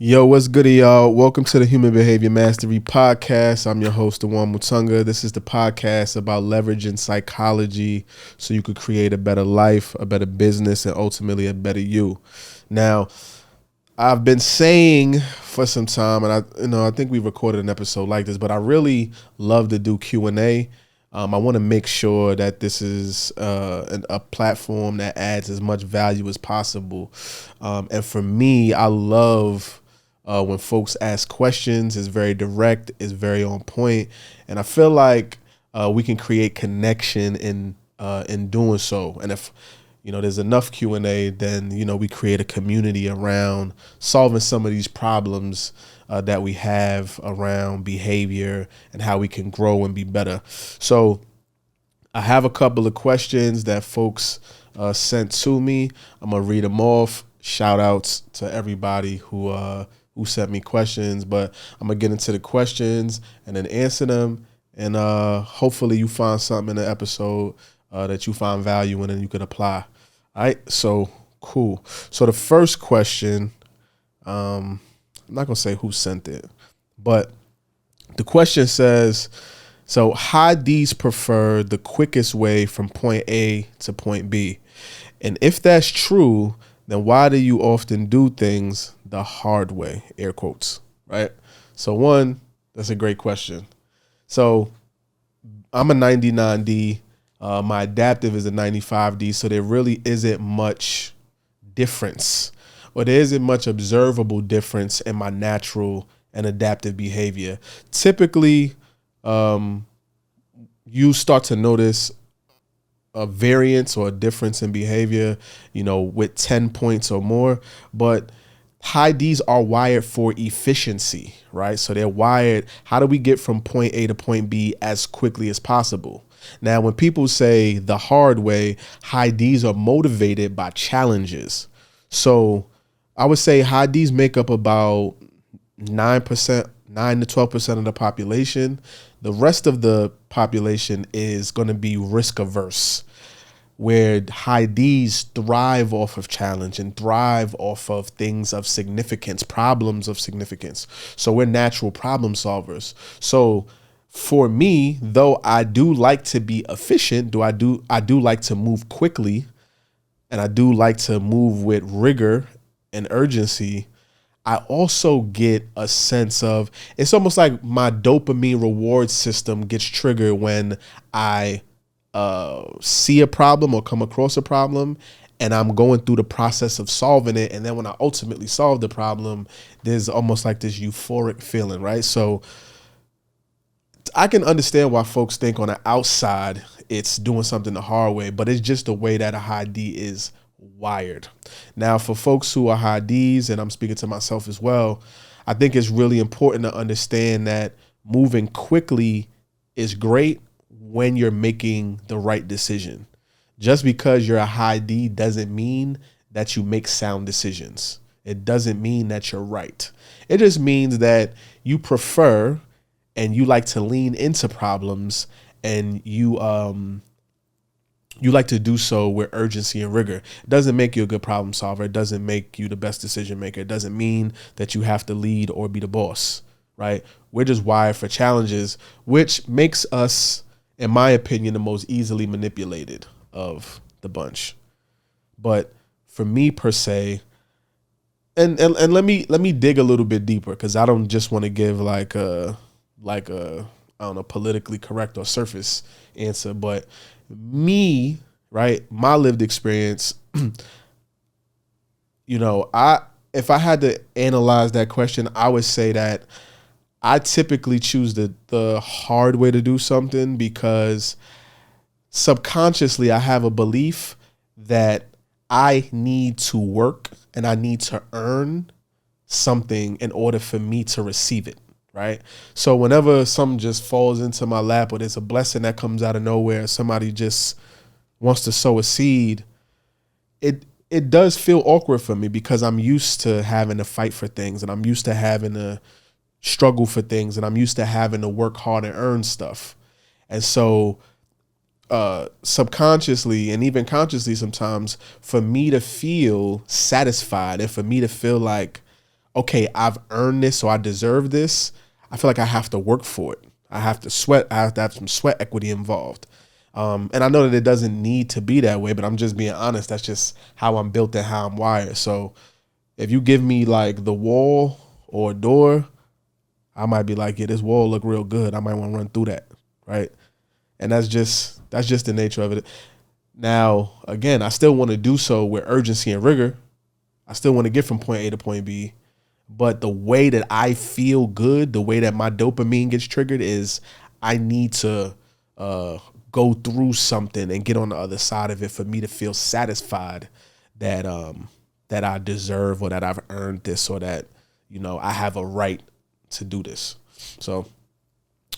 Yo, what's good, y'all? Welcome to the Human Behavior Mastery Podcast. I'm your host, Dewane Mutunga. This is the podcast about leveraging psychology so you could create a better life, a better business, and ultimately a better you. Now, I've been saying for some time, and I think we recorded an episode like this, but I really love to do Q&A. I want to make sure that this is a platform that adds as much value as possible. And for me, I love when folks ask questions. It's very direct, it's very on point, and I feel like we can create connection in doing so. And if there's enough Q&A, then we create a community around solving some of these problems that we have around behavior and how we can grow and be better. So I have a couple of questions that folks sent to me. I'm gonna read them off. Shout outs to everybody who sent me questions, but I'm gonna get into the questions and then answer them. And hopefully you find something in the episode that you find value in and you could apply. All right, so cool. So the first question, I'm not gonna say who sent it, but the question says, so high D's prefer the quickest way from point A to point B. And if that's true, then why do you often do things the hard way? Air quotes, right? So one, that's a great question. So I'm a 99D. My adaptive is a 95D. So there really isn't much difference, or there isn't much observable difference in my natural and adaptive behavior. Typically, you start to notice a variance or a difference in behavior, with 10 points or more. But high D's are wired for efficiency, right? So they're wired, how do we get from point A to point B as quickly as possible? Now, when people say the hard way, high D's are motivated by challenges. So I would say high D's make up about 9%, 9 to 12% of the population. The rest of the population is going to be risk averse, where high D's thrive off of challenge and thrive off of things of significance, problems of significance. So we're natural problem solvers. So for me, though I do like to be efficient, I do like to move quickly, and I do like to move with rigor and urgency, I also get a sense of, it's almost like my dopamine reward system gets triggered when I see a problem or come across a problem, and I'm going through the process of solving it. And then when I ultimately solve the problem, there's almost like this euphoric feeling, right? So I can understand why folks think on the outside it's doing something the hard way, but it's just the way that a high D is wired. Now, for folks who are high Ds, and I'm speaking to myself as well, I think it's really important to understand that moving quickly is great when you're making the right decision. Just because you're a high D doesn't mean that you make sound decisions. It doesn't mean that you're right. It just means that you prefer and you like to lean into problems, and you like to do so with urgency and rigor. It doesn't make you a good problem solver. It doesn't make you the best decision maker. It doesn't mean that you have to lead or be the boss, right? We're just wired for challenges, which makes us, in my opinion, the most easily manipulated of the bunch. But for me per se, and let me dig a little bit deeper, because I don't just want to give like a I don't know, politically correct or surface answer, but me, right, my lived experience, if I had to analyze that question, I would say that I typically choose the hard way to do something, because subconsciously I have a belief that I need to work and I need to earn something in order for me to receive it. Right. So whenever something just falls into my lap, or there's a blessing that comes out of nowhere, somebody just wants to sow a seed, it does feel awkward for me, because I'm used to having to fight for things, and I'm used to having to struggle for things, and I'm used to having to work hard and earn stuff. And so subconsciously and even consciously sometimes, for me to feel satisfied and for me to feel like, okay, I've earned this, so I deserve this. I feel like I have to work for it. I have to sweat. I have to have some sweat equity involved. And I know that it doesn't need to be that way, but I'm just being honest. That's just how I'm built and how I'm wired. So if you give me like the wall or a door, I might be like, yeah, this wall look real good. I might want to run through that, right? And that's just the nature of it. Now, again, I still want to do so with urgency and rigor. I still want to get from point A to point B. But the way that I feel good, the way that my dopamine gets triggered is I need to go through something and get on the other side of it for me to feel satisfied that that I deserve or that I've earned this or that, I have a right to do this. So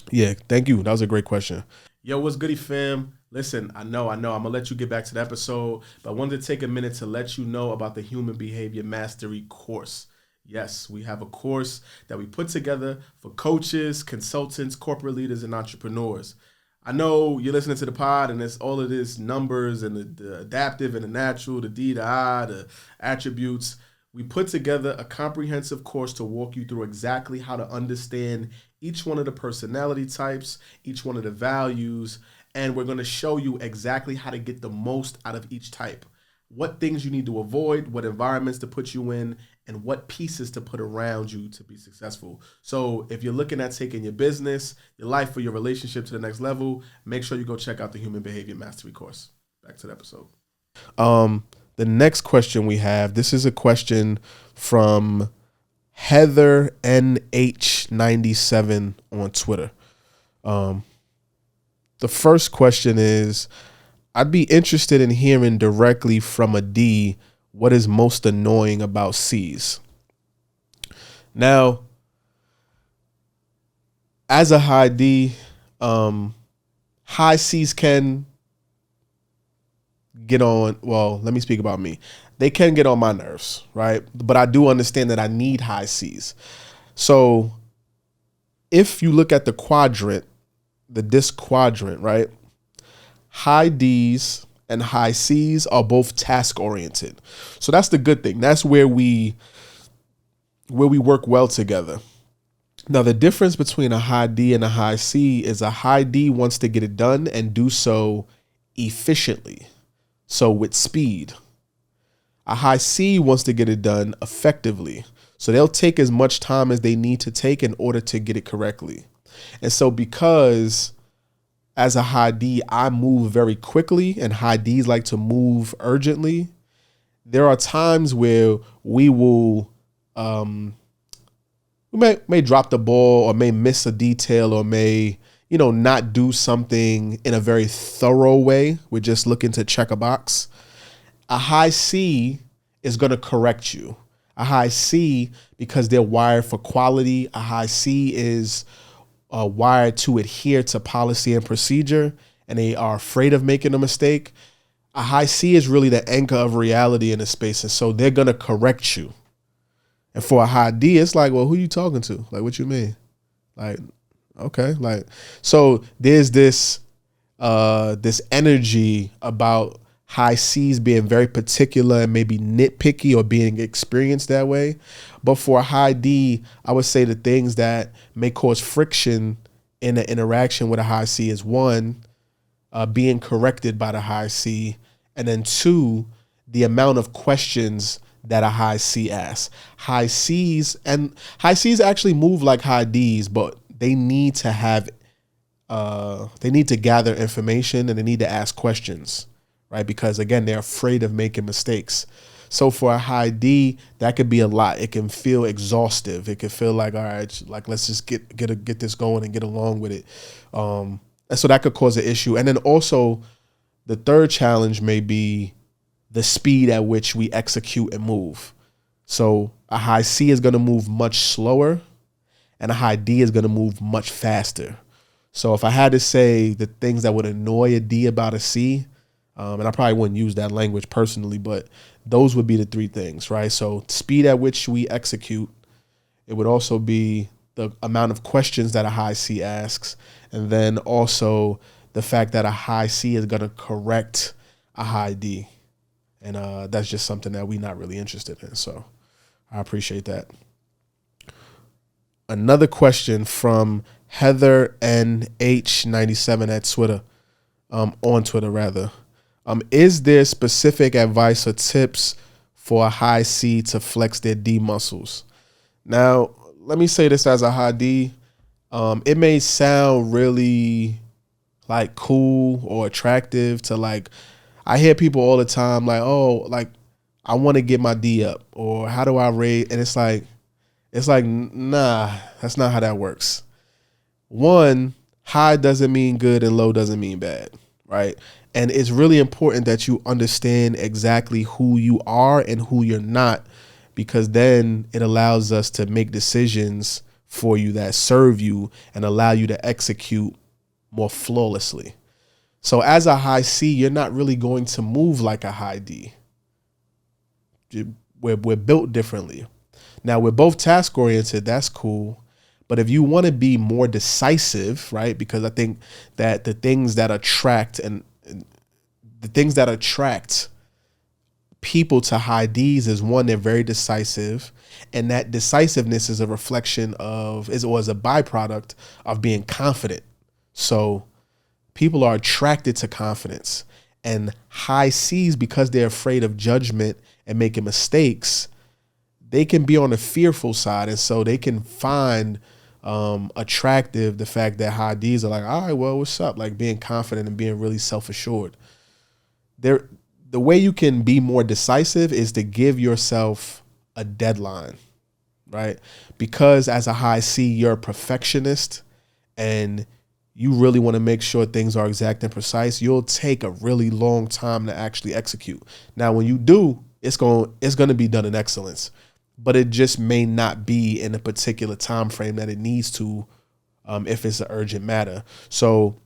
yeah, thank you. That was a great question. Yo, what's goody, fam? Listen, I know. I'm gonna let you get back to the episode, but I wanted to take a minute to let you know about the Human Behavior Mastery course. Yes, we have a course that we put together for coaches, consultants, corporate leaders, and entrepreneurs. I know you're listening to the pod and it's all of this numbers and the adaptive and the natural, the D, the I, the attributes. We put together a comprehensive course to walk you through exactly how to understand each one of the personality types, each one of the values, and we're going to show you exactly how to get the most out of each type. What things you need to avoid, what environments to put you in, and what pieces to put around you to be successful. So if you're looking at taking your business, your life, or your relationship to the next level, make sure you go check out the Human Behavior Mastery course. Back to the episode. The next question we have, this is a question from Heather NH97 on Twitter. The first question is, I'd be interested in hearing directly from a D what is most annoying about C's. Now, as a high D, high C's can get on, well, let me speak about me. They can get on my nerves, right? But I do understand that I need high C's. So if you look at the quadrant, the disc quadrant, right? High D's and high C's are both task oriented. So that's the good thing. That's where we work well together. Now, the difference between a high D and a high C is a high D wants to get it done and do so efficiently. So with speed. A high C wants to get it done effectively. So they'll take as much time as they need to take in order to get it correctly. And so because as a high D, I move very quickly and high Ds like to move urgently, there are times where we will, we may drop the ball or may miss a detail or may, not do something in a very thorough way. We're just looking to check a box. A high C is going to correct you. A high C, because they're wired for quality, a high C is wired to adhere to policy and procedure, and they are afraid of making a mistake. A high C is really the anchor of reality in a space, and so they're going to correct you. And for a high D, it's like, well, who you talking to? Like, what you mean? Like, okay. Like, so there's this energy about high C's being very particular and maybe nitpicky or being experienced that way. But for a high D, I would say the things that may cause friction in the interaction with a high C is one, being corrected by the high C, and then two, the amount of questions that a high C asks. High C's actually move like high D's, but they need to gather information and they need to ask questions, right? Because again, they're afraid of making mistakes. So for a high D, that could be a lot. It can feel exhaustive. It could feel like, all right, like let's just get this going and get along with it. And so that could cause an issue. And then also the third challenge may be the speed at which we execute and move. So a high C is going to move much slower and a high D is going to move much faster. So if I had to say the things that would annoy a D about a C, and I probably wouldn't use that language personally, but those would be the three things, right? So speed at which we execute. It would also be the amount of questions that a high C asks. And then also the fact that a high C is going to correct a high D. And that's just something that we're not really interested in. So I appreciate that. Another question from Heather NH97 at Twitter, on Twitter rather. Is there specific advice or tips for a high C to flex their D muscles? Now, let me say this as a high D. It may sound really like cool or attractive to like, I hear people all the time like, oh, like I want to get my D up, or how do I raise? And it's like, nah, that's not how that works. One, high doesn't mean good and low doesn't mean bad, right? And it's really important that you understand exactly who you are and who you're not, because then it allows us to make decisions for you that serve you and allow you to execute more flawlessly. So as a high C, you're not really going to move like a high D. We're built differently. Now, we're both task oriented. That's cool. But if you want to be more decisive, right? Because I think that the things that attract people to high Ds is, one, they're very decisive. And that decisiveness is a reflection of, is a byproduct of being confident. So people are attracted to confidence. And high Cs, because they're afraid of judgment and making mistakes, they can be on the fearful side. And so they can find attractive the fact that high Ds are like, all right, well, what's up? Like being confident and being really self-assured. The way you can be more decisive is to give yourself a deadline, right? Because as a high C, you're a perfectionist and you really want to make sure things are exact and precise. You'll take a really long time to actually execute. Now, when you do, it's going to be done in excellence, but it just may not be in a particular time frame that it needs to, if it's an urgent matter. So,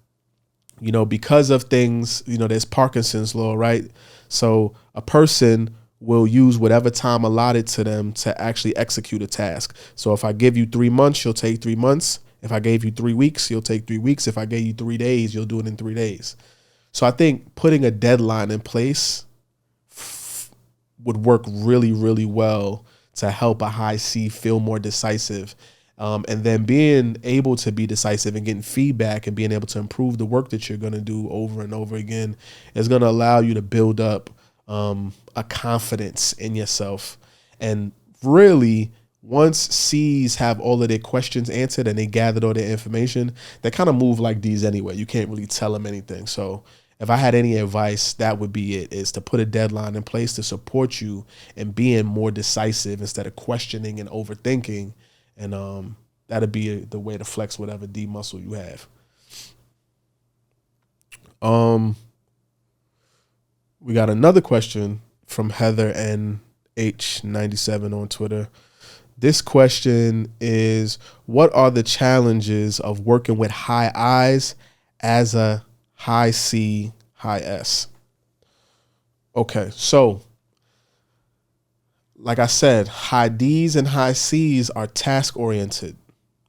because of things, there's Parkinson's law, right? So a person will use whatever time allotted to them to actually execute a task. So if I give you 3 months, you'll take 3 months. If I gave you 3 weeks, you'll take 3 weeks. If I gave you 3 days, you'll do it in 3 days. So I think putting a deadline in place would work really, really well to help a high C feel more decisive. And then being able to be decisive and getting feedback and being able to improve the work that you're going to do over and over again is going to allow you to build up a confidence in yourself. And really, once C's have all of their questions answered and they gathered all their information, they kind of move like D's anyway. You can't really tell them anything. So if I had any advice, that would be it, is to put a deadline in place to support you in being more decisive instead of questioning and overthinking. And that'd be the way to flex whatever D muscle you have. We got another question from Heather NH97 on Twitter. This question is, what are the challenges of working with high I's as a high C, high S? Okay, so like I said, high D's and high C's are task oriented,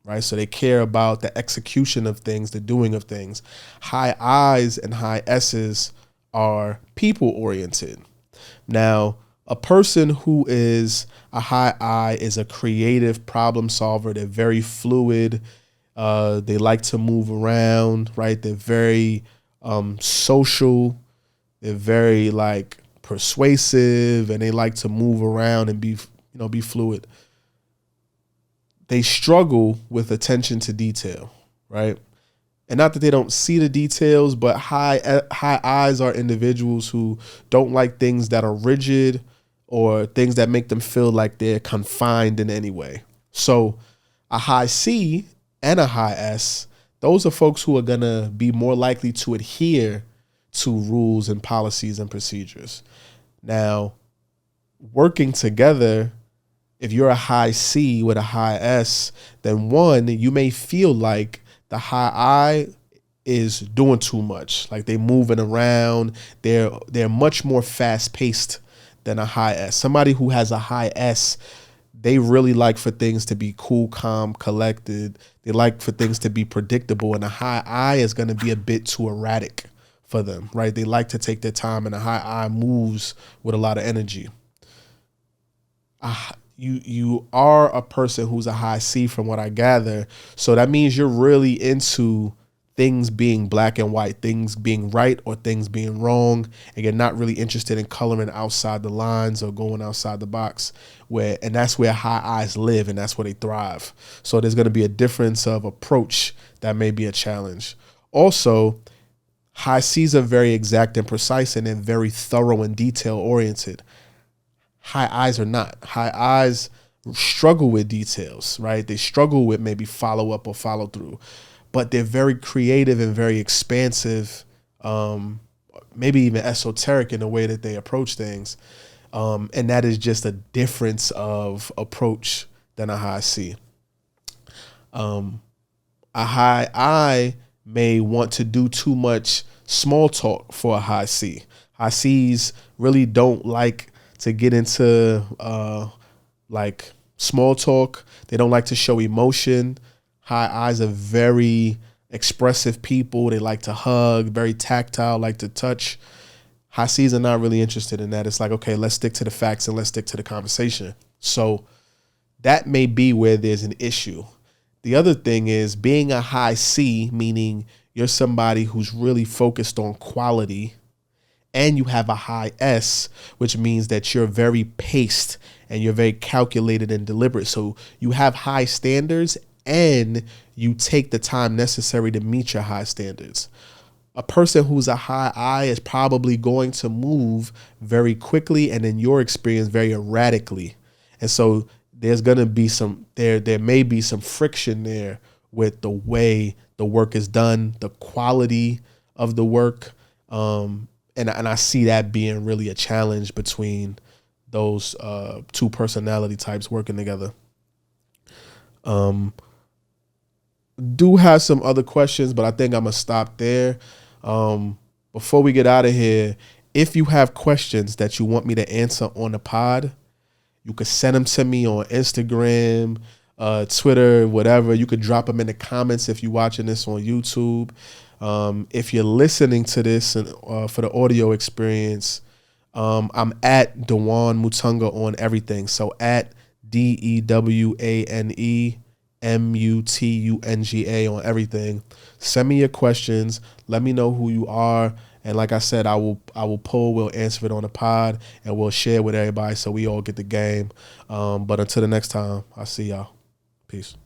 right? So they care about the execution of things, the doing of things. High I's and high S's are people oriented. Now, a person who is a high I is a creative problem solver. They're very fluid. They like to move around, right? They're very social. They're very persuasive, and they like to move around and be fluid. They struggle with attention to detail, right? And not that they don't see the details, but high I's are individuals who don't like things that are rigid or things that make them feel like they're confined in any way. So a high C and a high S, those are folks who are going to be more likely to adhere to rules and policies and procedures. Now, working together, if you're a high C with a high S, then one, you may feel like the high I is doing too much. Like they moving around. They're much more fast paced than a high S. Somebody who has a high S, they really like for things to be cool, calm, collected. They like for things to be predictable. And a high I is going to be a bit too erratic for them, right? They like to take their time, and a high I moves with a lot of energy. you are a person who's a high C from what I gather. So that means you're really into things being black and white, things being right or things being wrong, and you're not really interested in coloring outside the lines or going outside the box. And that's where high I's live, and that's where they thrive. So there's going to be a difference of approach that may be a challenge. Also, high C's are very exact and precise, and then very thorough and detail oriented. High I's are not. High I's struggle with details, right? They struggle with maybe follow up or follow through, but they're very creative and very expansive, maybe even esoteric in the way that they approach things. And that is just a difference of approach than a high C. A high I may want to do too much small talk for a high C. High C's really don't like to get into like small talk. They don't like to show emotion. High I's are very expressive people. They like to hug, very tactile, like to touch. High C's are not really interested in that. It's like, okay, let's stick to the facts and let's stick to the conversation. So that may be where there's an issue. The other thing is being a high C, meaning you're somebody who's really focused on quality, and you have a high S, which means that you're very paced and you're very calculated and deliberate. So you have high standards and you take the time necessary to meet your high standards. A person who's a high I is probably going to move very quickly and in your experience very erratically. And so there's going to be there may be some friction there with the way the work is done, the quality of the work. And I see that being really a challenge between those two personality types working together. Do have some other questions, but I think I'm going to stop there. Before we get out of here, if you have questions that you want me to answer on the pod, you could send them to me on Instagram, Twitter, whatever. You could drop them in the comments if you're watching this on YouTube. If you're listening to this for the audio experience, I'm at Dewane Mutunga on everything. So at DEWANE MUTUNGA on everything. Send me your questions. Let me know who you are. And like I said, I will pull, we'll answer it on the pod, and we'll share with everybody so we all get the game. But until the next time, I'll see y'all. Peace.